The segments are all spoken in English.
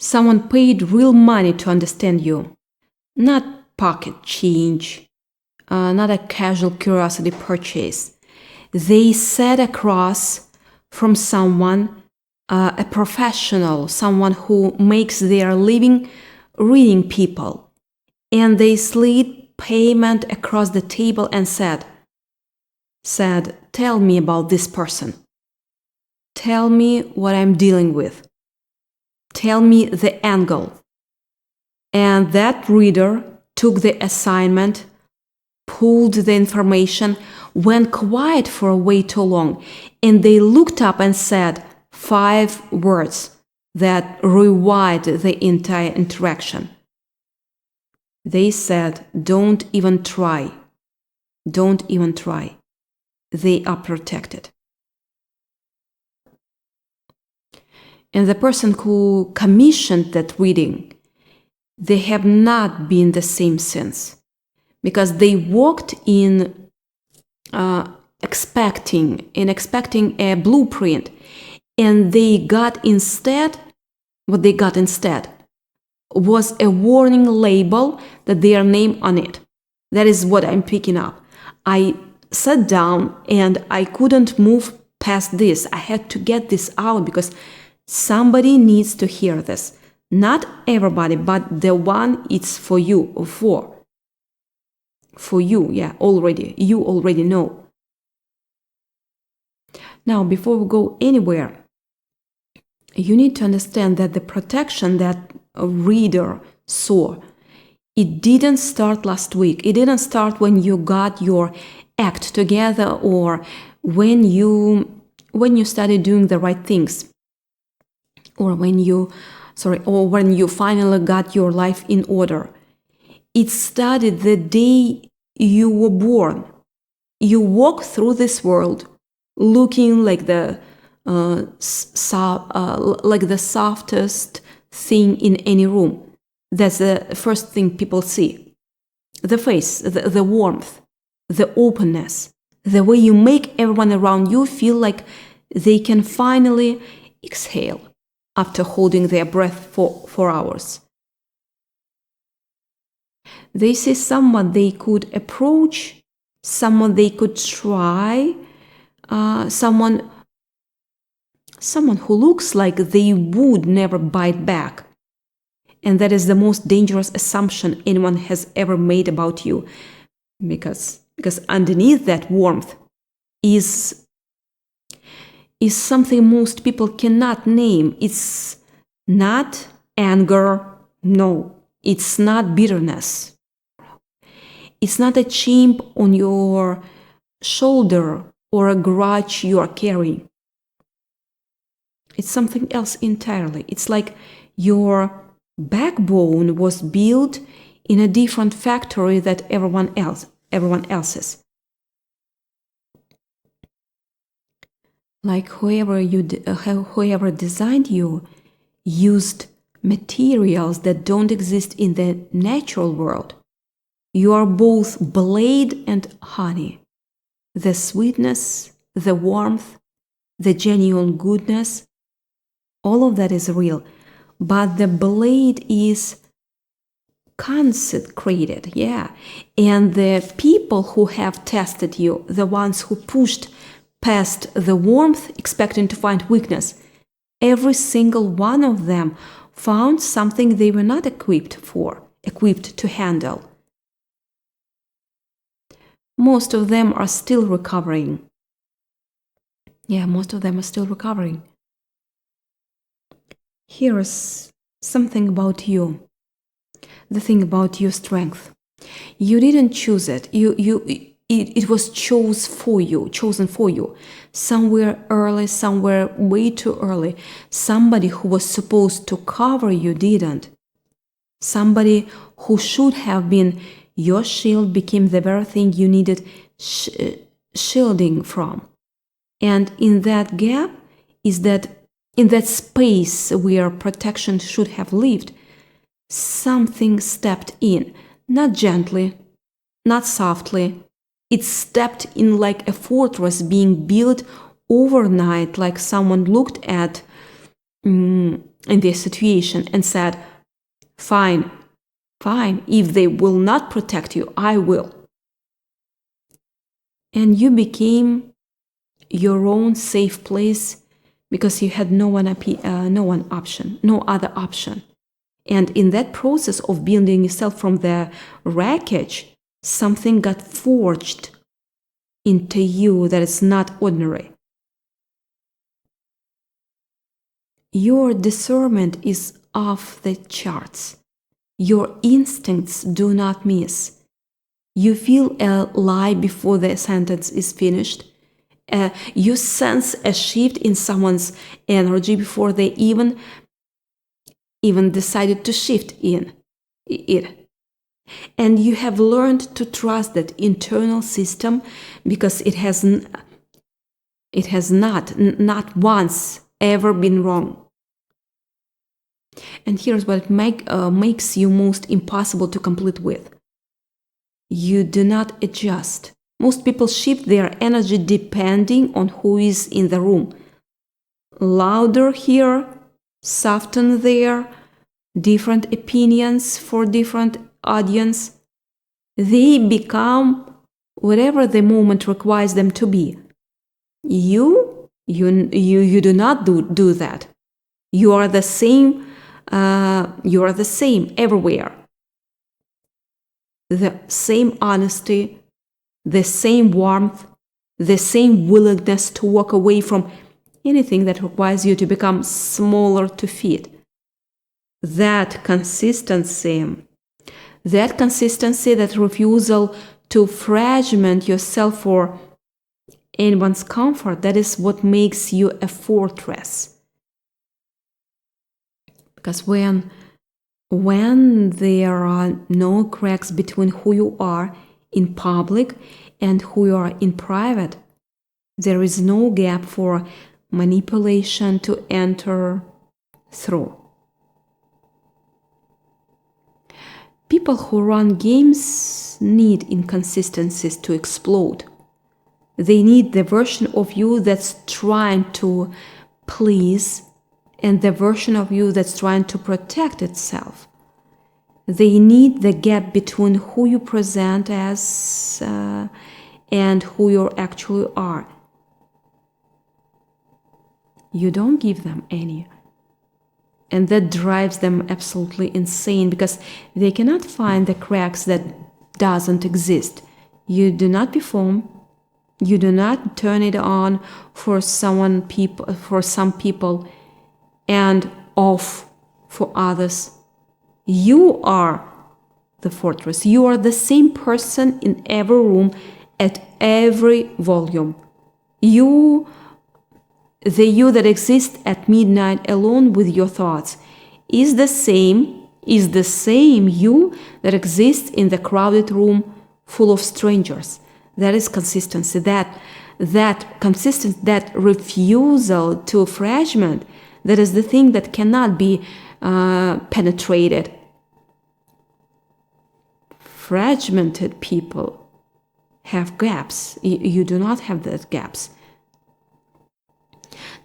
Someone paid real money to understand you, not pocket change, not a casual curiosity purchase. They sat across from someone, a professional, someone who makes their living reading people, and they slid payment across the table and said, "Tell me about this person. Tell me what I'm dealing with. Tell me the angle." And that reader took the assignment, pulled the information, went quiet for way too long, and they looked up and said 5 words that rewired the entire interaction. They said, "Don't even try. Don't even try. They are protected." And the person who commissioned that reading, they have not been the same since, because they walked in expecting a blueprint, and what they got instead was a warning label that their name on it. That is what I'm picking up. I sat down and I couldn't move past this. I had to get this out because somebody needs to hear this. Not everybody, but the one it's for you, or for you, yeah, already. You already know. Now, before we go anywhere, you need to understand that the protection that a reader saw, it didn't start last week. It didn't start when you got your act together, or when you started doing the right things, or when you finally got your life in order. It started the day you were born. You walk through this world looking like the softest thing in any room. That's the first thing people see. The face, the warmth, the openness, the way you make everyone around you feel like they can finally exhale after holding their breath for hours. They see someone they could approach, someone they could try, someone who looks like they would never bite back. And that is the most dangerous assumption anyone has ever made about you, because underneath that warmth is something most people cannot name. It's not anger, no. It's not bitterness. It's not a chip on your shoulder or a grudge you are carrying. It's something else entirely. It's like your backbone was built in a different factory than everyone else's. Like whoever designed you used materials that don't exist in the natural world. You are both blade and honey. The sweetness, the warmth, the genuine goodness, all of that is real. But the blade is consecrated, yeah. And the people who have tested you, the ones who pushed past the warmth expecting to find weakness, every single one of them found something they were not equipped to handle. Most of them are still recovering. Yeah, most of them are still recovering. Here is something about you. The thing about your strength. You didn't choose it. It was chosen for you. Somewhere early, somewhere way too early. Somebody who was supposed to cover you didn't. Somebody who should have been your shield became the very thing you needed shielding from. And in that gap in that space where protection should have lived, something stepped in, not gently, not softly. It stepped in like a fortress being built overnight, like someone looked at in this situation and said, fine, if they will not protect you, I will. And you became your own safe place because you had no other option. And in that process of building yourself from the wreckage, something got forged into you that is not ordinary. Your discernment is off the charts. Your instincts do not miss. You feel a lie before the sentence is finished. You sense a shift in someone's energy before they even decided to shift in it. And you have learned to trust that internal system because it has not once ever been wrong. And here's what makes you most impossible to complete with. You do not adjust. Most people shift their energy depending on who is in the room. Louder here, softer there, different opinions for different audience. They become whatever the moment requires them to be. You do not do that. You are the same. You are the same everywhere. The same honesty, the same warmth, the same willingness to walk away from anything that requires you to become smaller to fit. That consistency, that refusal to fragment yourself for anyone's comfort, that is what makes you a fortress. Because when there are no cracks between who you are in public and who you are in private, there is no gap for manipulation to enter through. People who run games need inconsistencies to explode. They need the version of you that's trying to please and the version of you that's trying to protect itself. They need the gap between who you present as and who you actually are. You don't give them any. And that drives them absolutely insane because they cannot find the cracks that doesn't exist. You do not perform. You do not turn it on for some people and off for others. You are the fortress. You are the same person in every room at every volume. The you that exists at midnight alone with your thoughts is the same you that exists in the crowded room full of strangers. That is consistency. That consistency, that refusal to fragment, that is the thing that cannot be penetrated. Fragmented people have gaps. You do not have those gaps.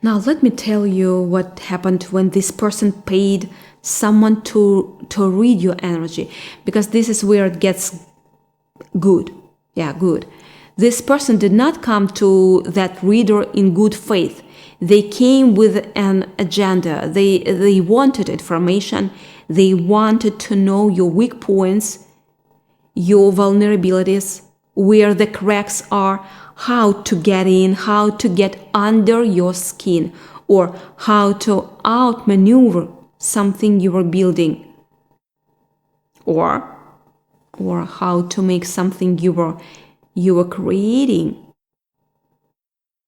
Now let me tell you what happened when this person paid someone to read your energy, because this is where it gets good. Yeah, good. This person did not come to that reader in good faith. They came with an agenda. They wanted information. They wanted to know your weak points, your vulnerabilities, where the cracks are, how to get in, how to get under your skin, or how to outmaneuver something you were building, or how to make something you were creating,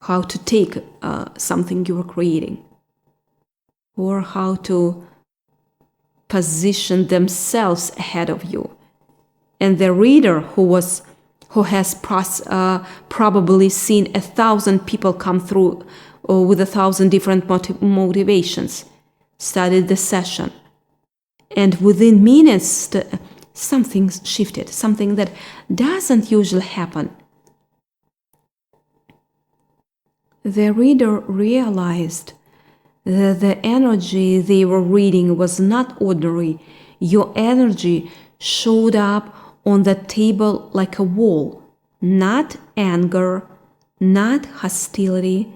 how to take something you were creating, or how to position themselves ahead of you. And the reader who has probably seen 1,000 people come through with 1,000 different motivations, started the session. And within minutes, something shifted, something that doesn't usually happen. The reader realized The energy they were reading was not ordinary. Your energy showed up on the table like a wall. Not anger, not hostility,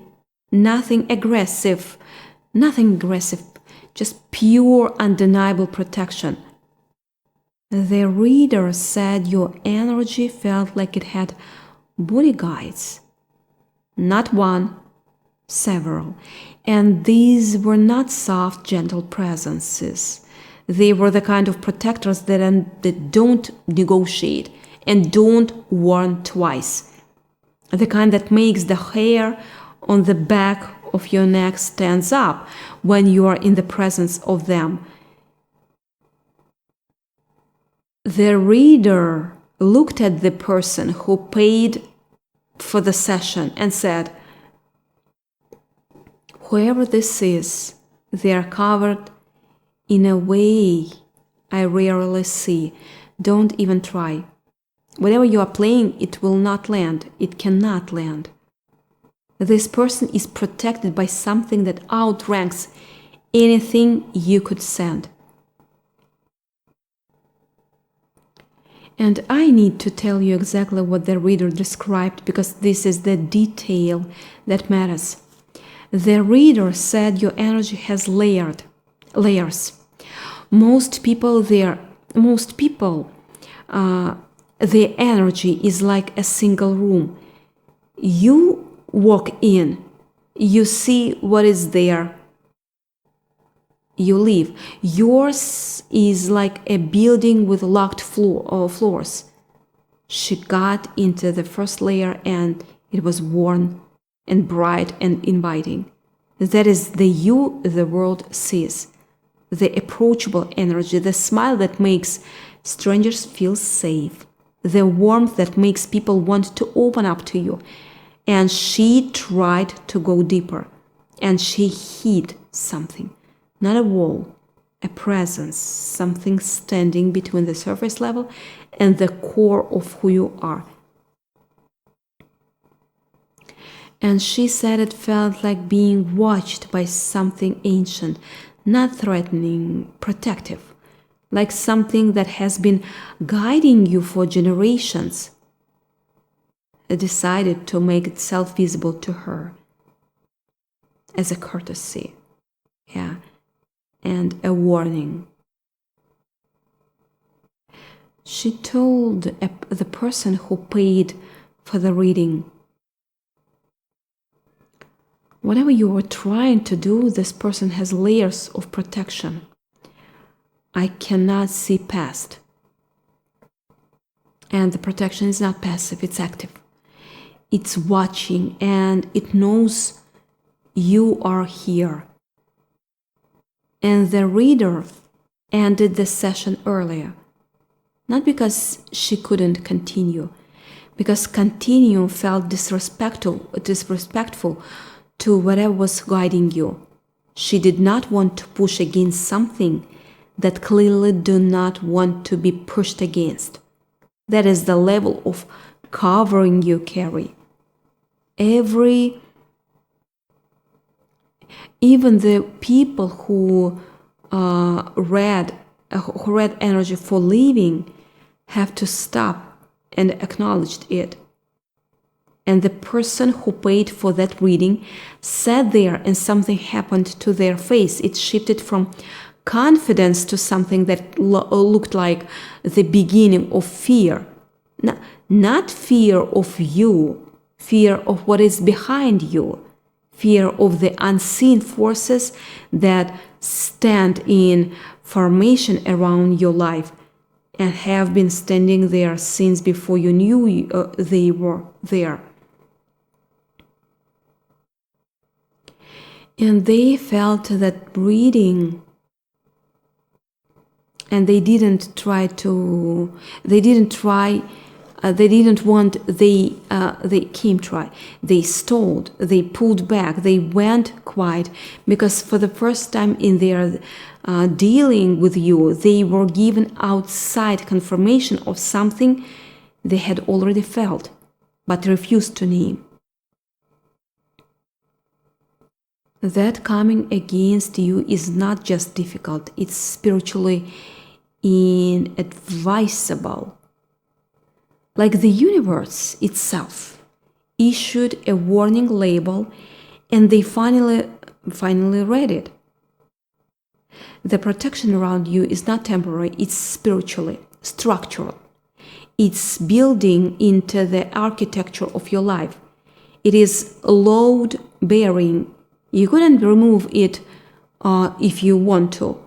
nothing aggressive, just pure, undeniable protection. The reader said your energy felt like it had bodyguards. Not one, several. And these were not soft, gentle presences. They were the kind of protectors that don't negotiate and don't warn twice. The kind that makes the hair on the back of your neck stands up when you are in the presence of them. The reader looked at the person who paid for the session and said, whoever this is, they are covered in a way I rarely see. Don't even try. Whatever you are playing, it will not land. It cannot land. This person is protected by something that outranks anything you could send. And I need to tell you exactly what the reader described, because this is the detail that matters. The reader said your energy has layers. Most people, their energy is like a single room. You walk in, you see what is there, you leave. Yours is like a building with locked floors. She got into the first layer and it was warm and bright and inviting. That is the you the world sees. The approachable energy, the smile that makes strangers feel safe, the warmth that makes people want to open up to you. And she tried to go deeper, and she hid something, not a wall, a presence, something standing between the surface level and the core of who you are. And she said it felt like being watched by something ancient, not threatening, protective, like something that has been guiding you for generations. It decided to make itself visible to her as a courtesy, and a warning. She told the person who paid for the reading, whatever you are trying to do, this person has layers of protection. I cannot see past. And the protection is not passive, it's active. It's watching and it knows you are here. And the reader ended the session earlier. Not because she couldn't continue, because continuing felt disrespectful to whatever was guiding you. She did not want to push against something that clearly do not want to be pushed against. That is the level of covering you carry. Even the people who read energy for living have to stop and acknowledge it. And the person who paid for that reading sat there and something happened to their face. It shifted from confidence to something that looked like the beginning of fear. Not fear of you, fear of what is behind you, fear of the unseen forces that stand in formation around your life and have been standing there since before you knew they were there. And they felt that breathing, and they didn't they stalled, they pulled back, they went quiet, because for the first time in their dealing with you, they were given outside confirmation of something they had already felt, but refused to name. that coming against you is not just difficult, it's spiritually inadvisable. Like the universe itself issued a warning label and they finally read it. The protection around you is not temporary, it's spiritually, structural. It's building into the architecture of your life. It is load bearing. You couldn't remove it if you want to.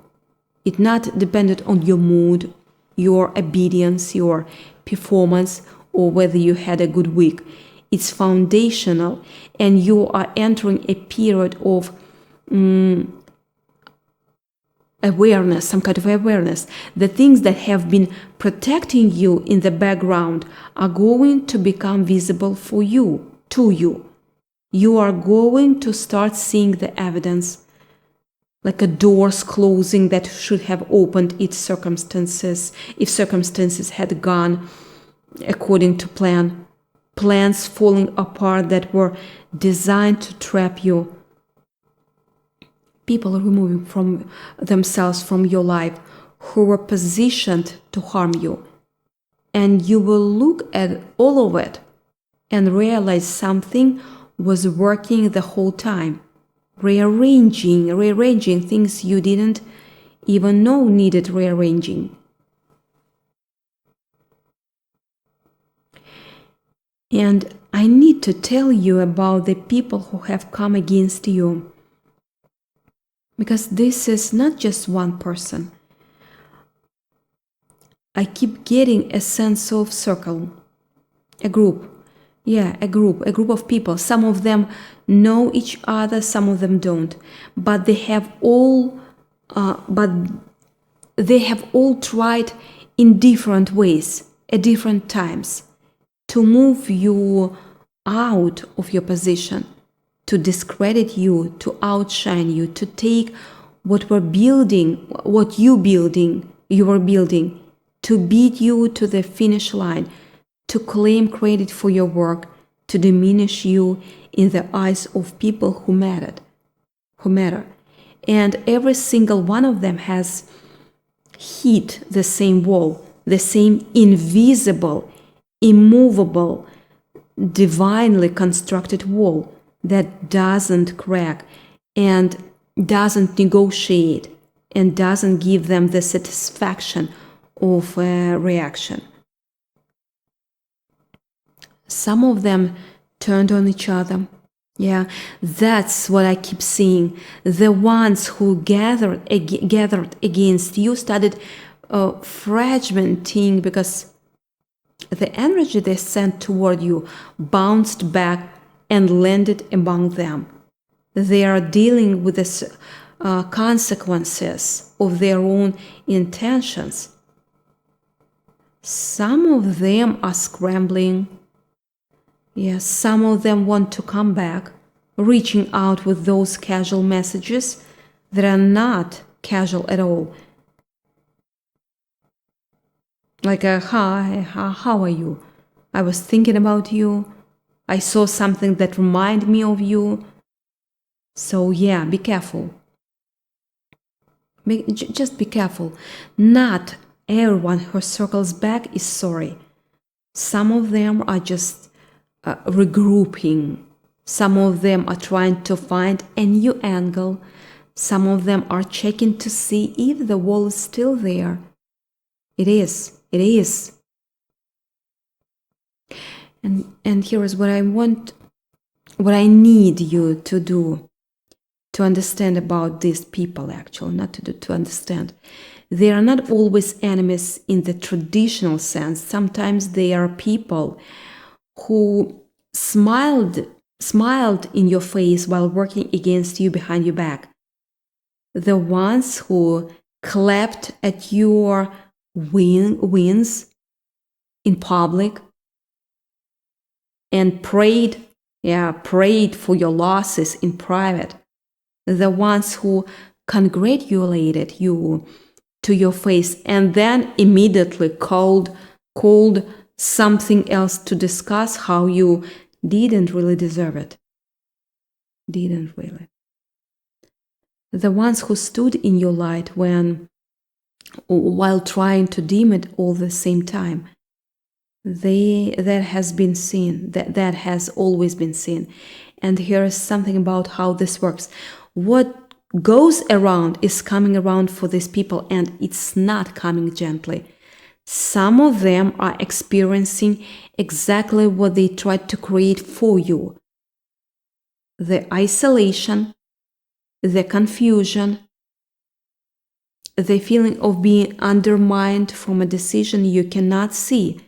It's not dependent on your mood, your obedience, your performance, or whether you had a good week. It's foundational, and you are entering a period of awareness, some kind of awareness. The things that have been protecting you in the background are going to become visible for you, to you. You are going to start seeing the evidence, like a doors closing that should have opened its circumstances, if circumstances had gone according to plan. Plans falling apart that were designed to trap you. People removing from themselves from your life who were positioned to harm you. And you will look at all of it and realize something was working the whole time. Rearranging things you didn't even know needed rearranging. And I need to tell you about the people who have come against you. Because this is not just one person. I keep getting a sense of circle, a group. Yeah, a group of people. Some of them know each other, some of them don't. But they have all tried in different ways, at different times, to move you out of your position, to discredit you, to outshine you, to take what you were building, to beat you to the finish line, to claim credit for your work, to diminish you in the eyes of people who matter. And every single one of them has hit the same wall, the same invisible, immovable, divinely constructed wall that doesn't crack and doesn't negotiate and doesn't give them the satisfaction of a reaction. Some of them turned on each other. Yeah, that's what I keep seeing. The ones who gathered against you started fragmenting because the energy they sent toward you bounced back and landed among them. They are dealing with the consequences of their own intentions. Some of them are scrambling. Yes, some of them want to come back, reaching out with those casual messages that are not casual at all. Like, hi, how are you? I was thinking about you. I saw something that reminded me of you. So yeah, be careful. Just be careful. Not everyone who circles back is sorry. Some of them are just regrouping. Some of them are trying to find a new angle. Some of them are checking to see if the wall is still there. It is. And here is what I need you to do, to understand about these people, actually, not to do, to understand. They are not always enemies in the traditional sense. Sometimes they are people who smiled in your face while working against you behind your back. The ones who clapped at your wins in public and prayed for your losses in private. The ones who congratulated you to your face and then immediately called something else to discuss how you didn't really deserve it. Didn't really. the ones who stood in your light while trying to dim it all the same time, that has been seen, that has always been seen. And here is something about how this works. What goes around is coming around for these people, and it's not coming gently. Some of them are experiencing exactly what they tried to create for you. The isolation, the confusion, the feeling of being undermined from a decision you cannot see,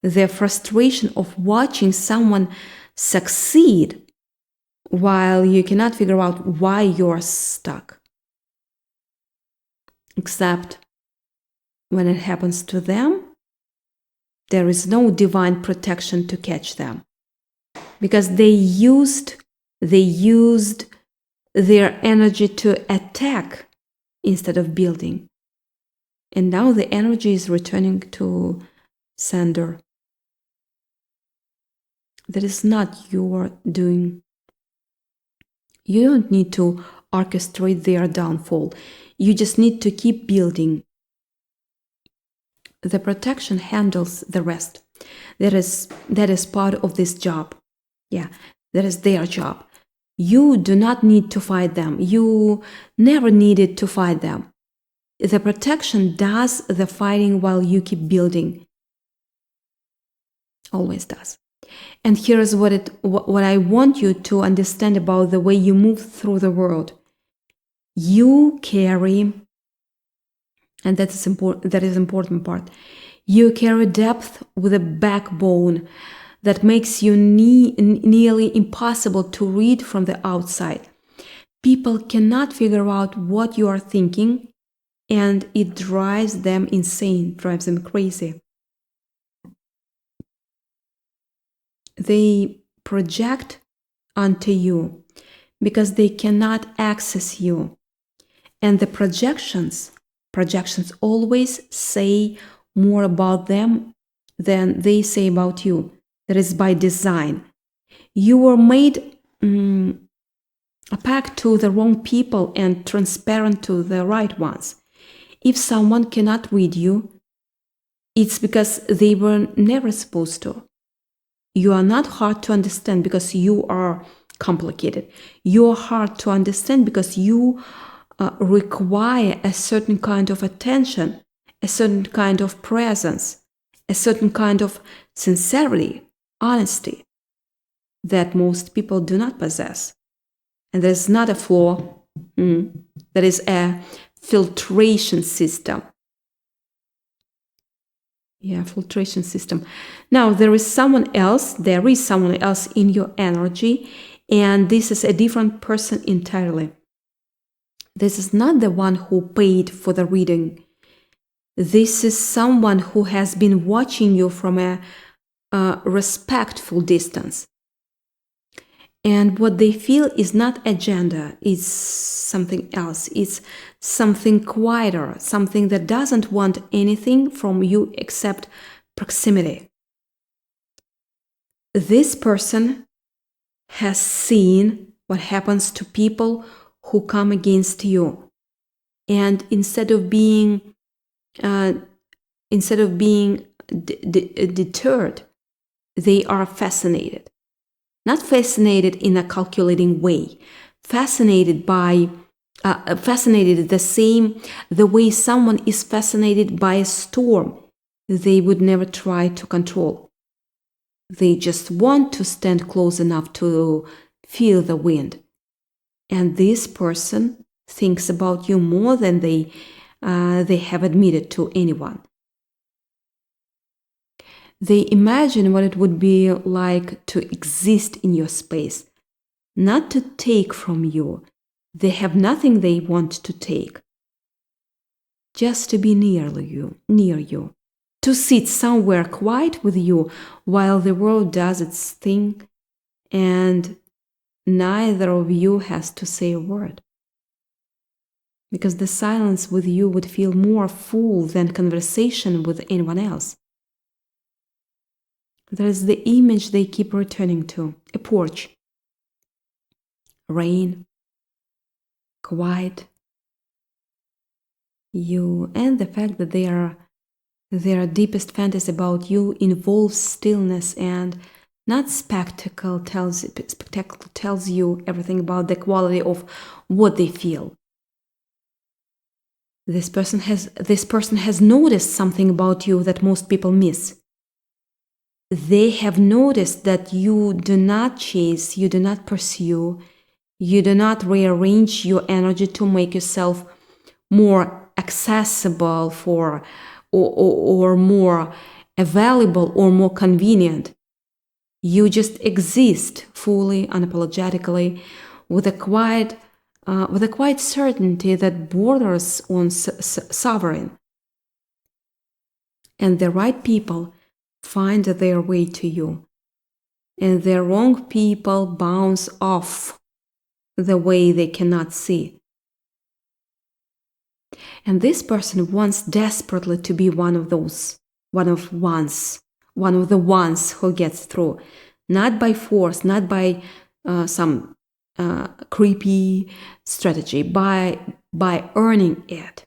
the frustration of watching someone succeed while you cannot figure out why you're stuck. Except when it happens to them, there is no divine protection to catch them, because they used their energy to attack instead of building. And now the energy is returning to sender. That is not your doing. You don't need to orchestrate their downfall. You just need to keep building. The protection handles the rest. That is part of this job. Yeah, that is their job. You do not need to fight them. You never needed to fight them. The protection does the fighting while you keep building. Always does. And here's what I want you to understand about the way you move through the world. You carry, and that is important part, you carry depth with a backbone that makes you nearly impossible to read from the outside. People cannot figure out what you are thinking, and it drives them insane, drives them crazy. They project onto you because they cannot access you. And the projections always say more about them than they say about you. That is by design. You were made opaque to the wrong people and transparent to the right ones. If someone cannot read you, it's because they were never supposed to. You are not hard to understand because you are complicated. You are hard to understand because you require a certain kind of attention, a certain kind of presence, a certain kind of sincerity, honesty that most people do not possess. And there's not a flaw, that is a filtration system. Yeah, filtration system. Now, there is someone else in your energy, and this is a different person entirely. This is not the one who paid for the reading. This is someone who has been watching you from a respectful distance. And what they feel is not agenda, it's something else. It's something quieter, something that doesn't want anything from you except proximity. This person has seen what happens to people who come against you. And instead of being deterred, they are fascinated. Not fascinated in a calculating way, fascinated the way someone is fascinated by a storm they would never try to control. They just want to stand close enough to feel the wind. And this person thinks about you more than they have admitted to anyone. They imagine what it would be like to exist in your space, not to take from you. They have nothing they want to take. Just to be near you, to sit somewhere quiet with you while the world does its thing, and neither of you has to say a word. Because the silence with you would feel more full than conversation with anyone else. There is the image they keep returning to, a porch, rain, quiet you, and the fact that their deepest fantasy about you involves stillness and not spectacle. Spectacle tells you everything about the quality of what they feel. This person has noticed something about you that most people miss. They have noticed that you do not chase, you do not pursue, you do not rearrange your energy to make yourself more accessible or more available or more convenient. You just exist fully, unapologetically, with a quiet certainty that borders on sovereign. And the right people find their way to you, and the wrong people bounce off the way they cannot see. And this person wants desperately to be one of the ones who gets through, not by force, not by some creepy strategy, by earning it.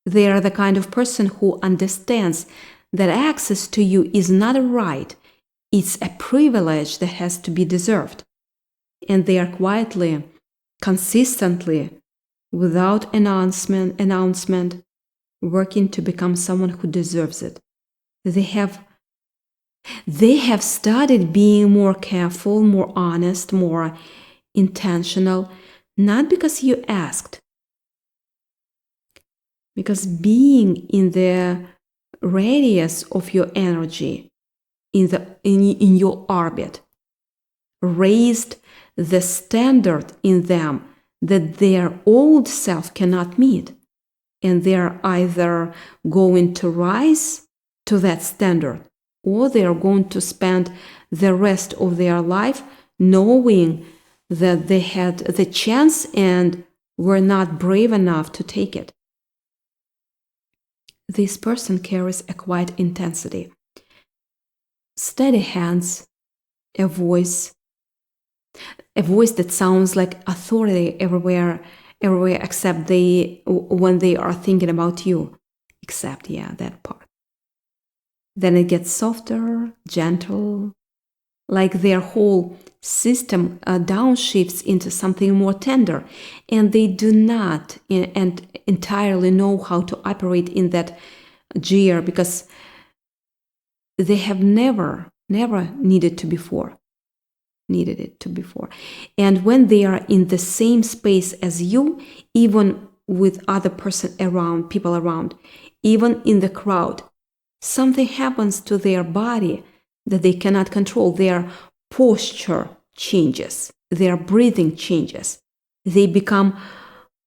They are the kind of person who understands that access to you is not a right, it's a privilege that has to be deserved. And they are quietly, consistently, without announcement, working to become someone who deserves it. They have started being more careful, more honest, more intentional, not because you asked, because being in the radius of your energy, in your orbit, raised the standard in them that their old self cannot meet, and they're either going to rise to that standard, or they are going to spend the rest of their life knowing that they had the chance and were not brave enough to take it. This person carries a quiet intensity, steady hands, a voice that sounds like authority everywhere except when they are thinking about you. Except, that part. Then it gets softer, gentle, like their whole system downshifts into something more tender, and they do not entirely know how to operate in that gear because they have never needed it to before. And when they are in the same space as you, even with other people around, even in the crowd, something happens to their body that they cannot control. Their posture changes, their breathing changes. They become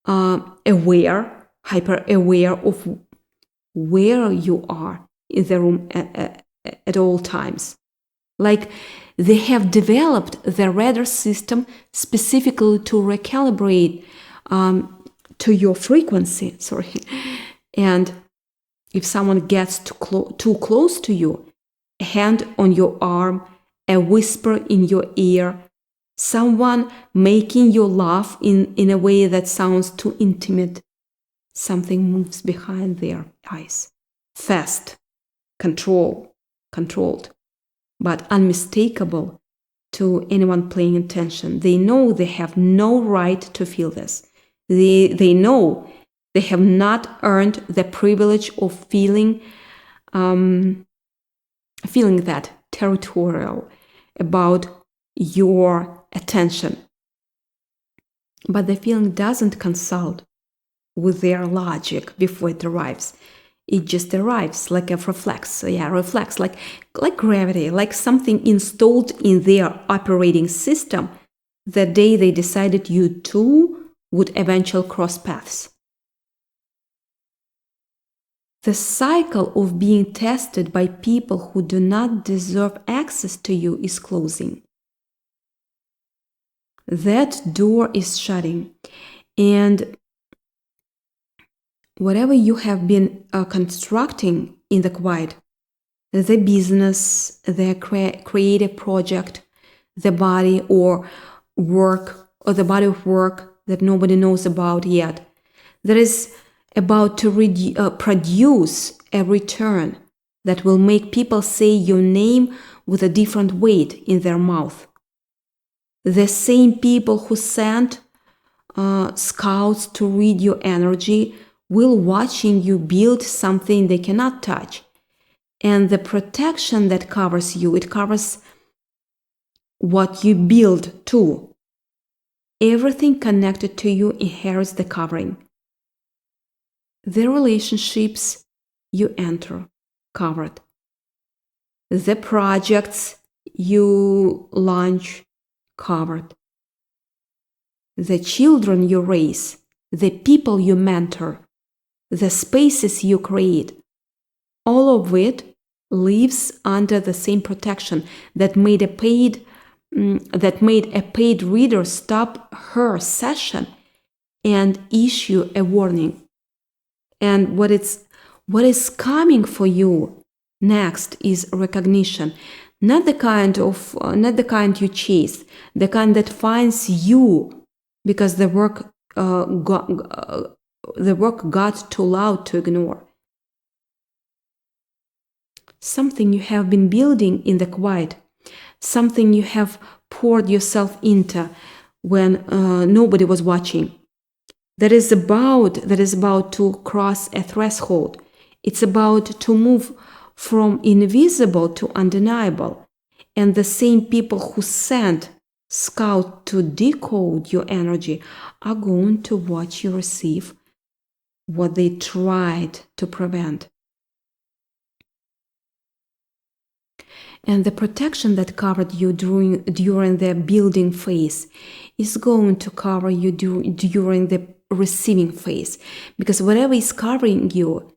hyper aware of where you are in the room at all times. Like they have developed the radar system specifically to recalibrate to your frequency. And if someone gets too close to you, a hand on your arm, a whisper in your ear, someone making you laugh in a way that sounds too intimate, something moves behind their eyes. Fast, controlled, but unmistakable to anyone paying attention. They know they have no right to feel this. They know they have not earned the privilege of feeling that territorial about your attention. But the feeling doesn't consult with their logic before it arrives. It just arrives like a reflex, like gravity, like something installed in their operating system the day they decided you two would eventually cross paths. The cycle of being tested by people who do not deserve access to you is closing. That door is shutting, and whatever you have been constructing in the quiet, the business, the creative project, the body or work, or the body of work that nobody knows about yet, that is about to produce a return that will make people say your name with a different weight in their mouth. The same people who sent scouts to read your energy will watching you build something they cannot touch. And the protection that covers you, it covers what you build too. Everything connected to you inherits the covering. The relationships you enter, covered. The projects you launch, covered. The children you raise, the people you mentor, the spaces you create, all of it lives under the same protection that made a paid reader stop her session and issue a warning. And what is coming for you next is recognition, not the kind you chase, the kind that finds you because the work got too loud to ignore. Something you have been building in the quiet, something you have poured yourself into when nobody was watching. That is about to cross a threshold. It's about to move from invisible to undeniable. And the same people who sent scouts to decode your energy are going to watch you receive what they tried to prevent. And the protection that covered you during the building phase is going to cover you during the receiving phase, because whatever is covering you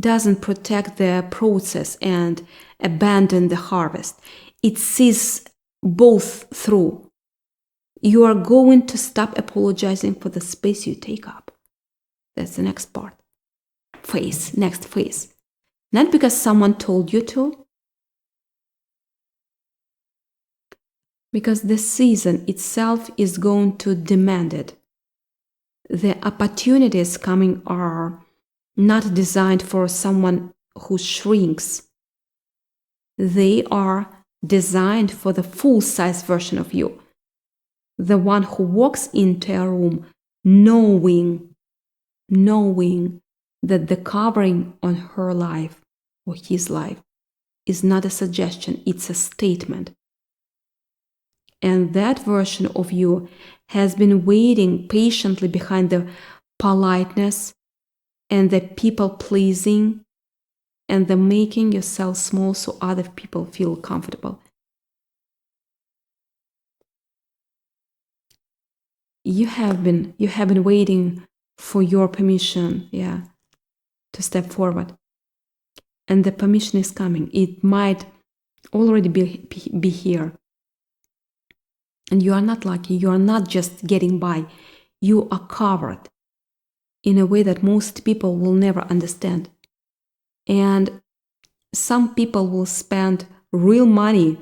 doesn't protect the process and abandon the harvest. It sees both through. You are going to stop apologizing for the space you take up. That's the next part. Next phase. Not because someone told you to, because the season itself is going to demand it. The opportunities coming are not designed for someone who shrinks. They are designed for the full-size version of you. The one who walks into a room knowing that the covering on her life or his life is not a suggestion, it's a statement. And that version of you has been waiting patiently behind the politeness and the people-pleasing and the making yourself small so other people feel comfortable. You have been waiting for your permission, to step forward. And the permission is coming. It might already be here. And you are not lucky. You are not just getting by. You are covered in a way that most people will never understand. And some people will spend real money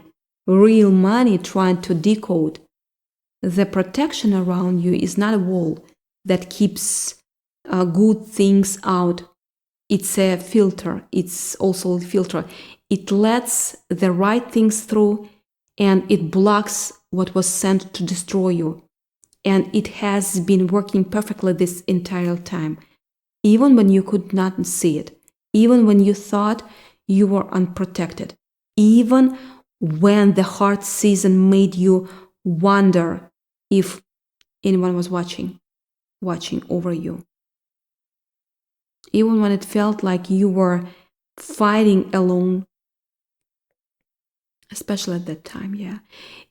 trying to decode. The protection around you is not a wall that keeps good things out. It's a filter. It's also a filter. It lets the right things through and it blocks what was sent to destroy you. And it has been working perfectly this entire time, even when you could not see it, even when you thought you were unprotected, even when the hard season made you wonder if anyone was watching over you. Even when it felt like you were fighting alone, especially at that time,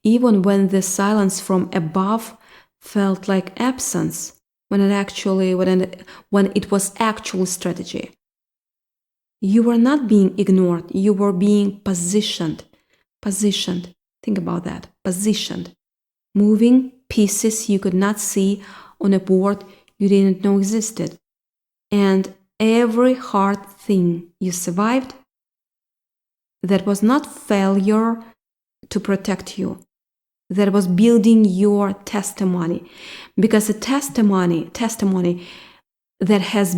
Even when the silence from above felt like absence, when it was actual strategy. You were not being ignored, you were being positioned. Think about that, positioned. Moving pieces you could not see on a board you didn't know existed. And every hard thing you survived, that was not failure to protect you. that was building your testimony. Because a testimony that has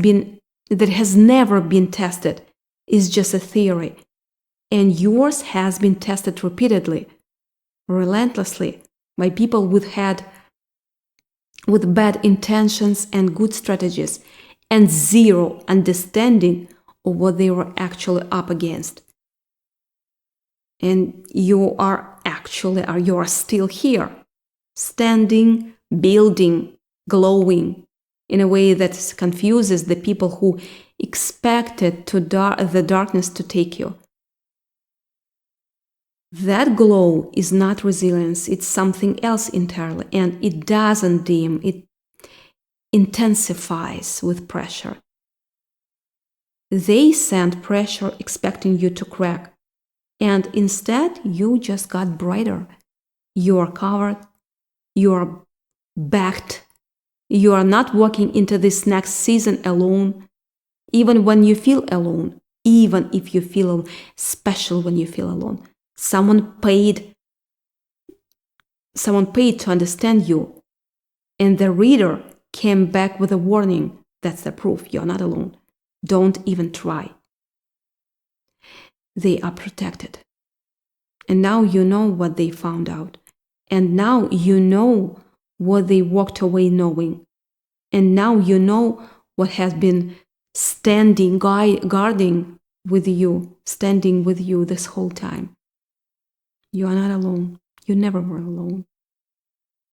never been tested is just a theory. And yours has been tested repeatedly, relentlessly, by people with bad intentions and good strategies, and zero understanding of what they were actually up against. And you are still here, standing, building, glowing in a way that confuses the people who expected the darkness to take you. That glow is not resilience, it's something else entirely, and it doesn't dim, it intensifies with pressure. They sent pressure expecting you to crack, and instead you just got brighter. You are covered, you are backed, you are not walking into this next season alone, even when you feel alone, even if you feel alone, especially when you feel alone. Someone paid to understand you, and the reader came back with a warning. That's the proof you're not alone. Don't even try. They are protected. And now you know what they found out. And now you know what they walked away knowing. And now you know what has been guarding with you, standing with you this whole time. You are not alone. You never were alone.